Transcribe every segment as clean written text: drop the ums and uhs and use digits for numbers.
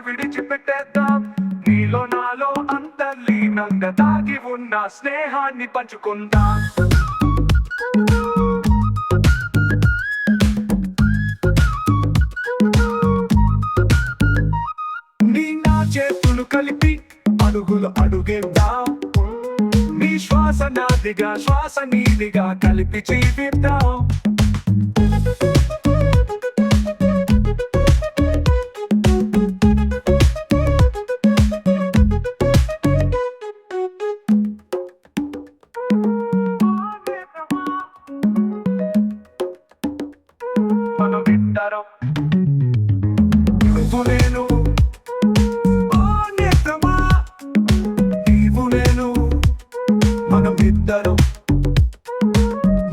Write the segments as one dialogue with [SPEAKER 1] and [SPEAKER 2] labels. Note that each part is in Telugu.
[SPEAKER 1] విడిచిపెట్టేద్దాం. నీలో నాలో అంతర్లీనంగా దాగి ఉన్న స్నేహాన్ని పంచుకుందాం. నీ నా చేతులు కలిపి అడుగులు అడుగేద్దాం. నీ శ్వాస నాదిగా శ్వాస నీదిగా కలిపి జీవిద్దాం. మనమిద్దరం నువ్వు నేను, ఓ నేత్రమా నీవు నేను, మనమిద్దరం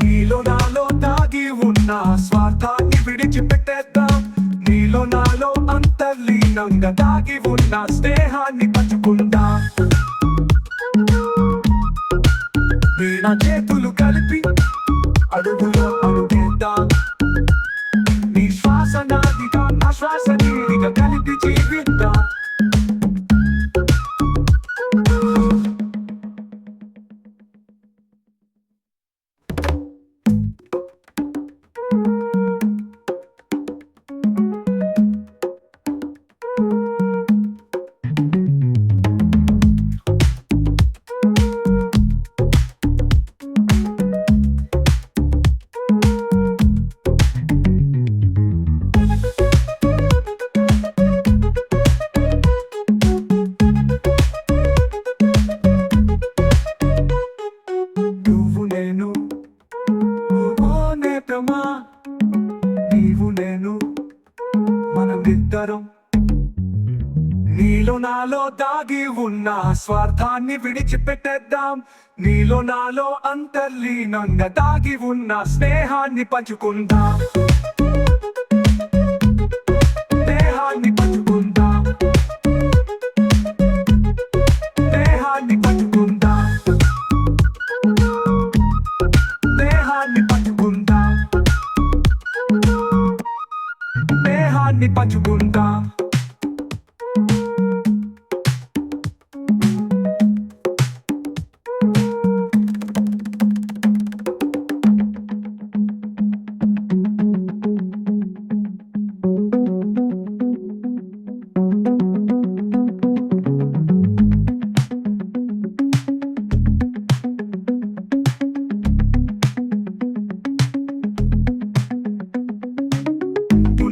[SPEAKER 1] నీలో నాలో దాగి ఉన్న స్వార్థాన్ని విడిచిపెట్టేద్దాం. నీలో నాలో అంతర్లీనంగా దాగి ఉన్న స్నేహాన్ని పంచుకుందాం. నీ నా చేతులు కలిపి అడుగులో అడుగేద్దాం. నీ శ్వాస నాదిగా నా శ్వాస నీదిగా కలిపి జీవిద్దాం. నువ్వు నేను, ఓ నేత్రమా నీవు నేను, మనమిద్దరం నీలో నాలో దాగి ఉన్న స్వార్థాన్ని విడిచిపెట్టేద్దాం. నీలో నాలో అంతర్లీనంగా దాగి ఉన్న స్నేహాన్ని పంచుకుందాం. స్నేహాన్ని పంచుకుందాం. స్నేహాన్ని పంచుకుందాం. స్నేహాన్ని పంచుకుందాం. స్నేహాన్ని పంచుకుందాం.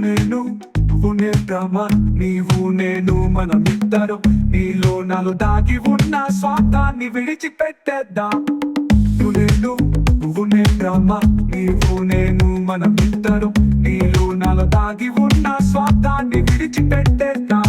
[SPEAKER 1] నేను నువ్వు నేత్రమా నీవు నేను, మనమిద్దరం నీలో నాలో దాగి ఉన్న స్వార్థాన్ని విడిచిపెట్టేద్దాం. నువ్వు నేత్రమా నీవు నేను, మనమిద్దరం నీలో నాలో దాగి ఉన్న స్వార్థాన్ని విడిచిపెట్టేద్దాం.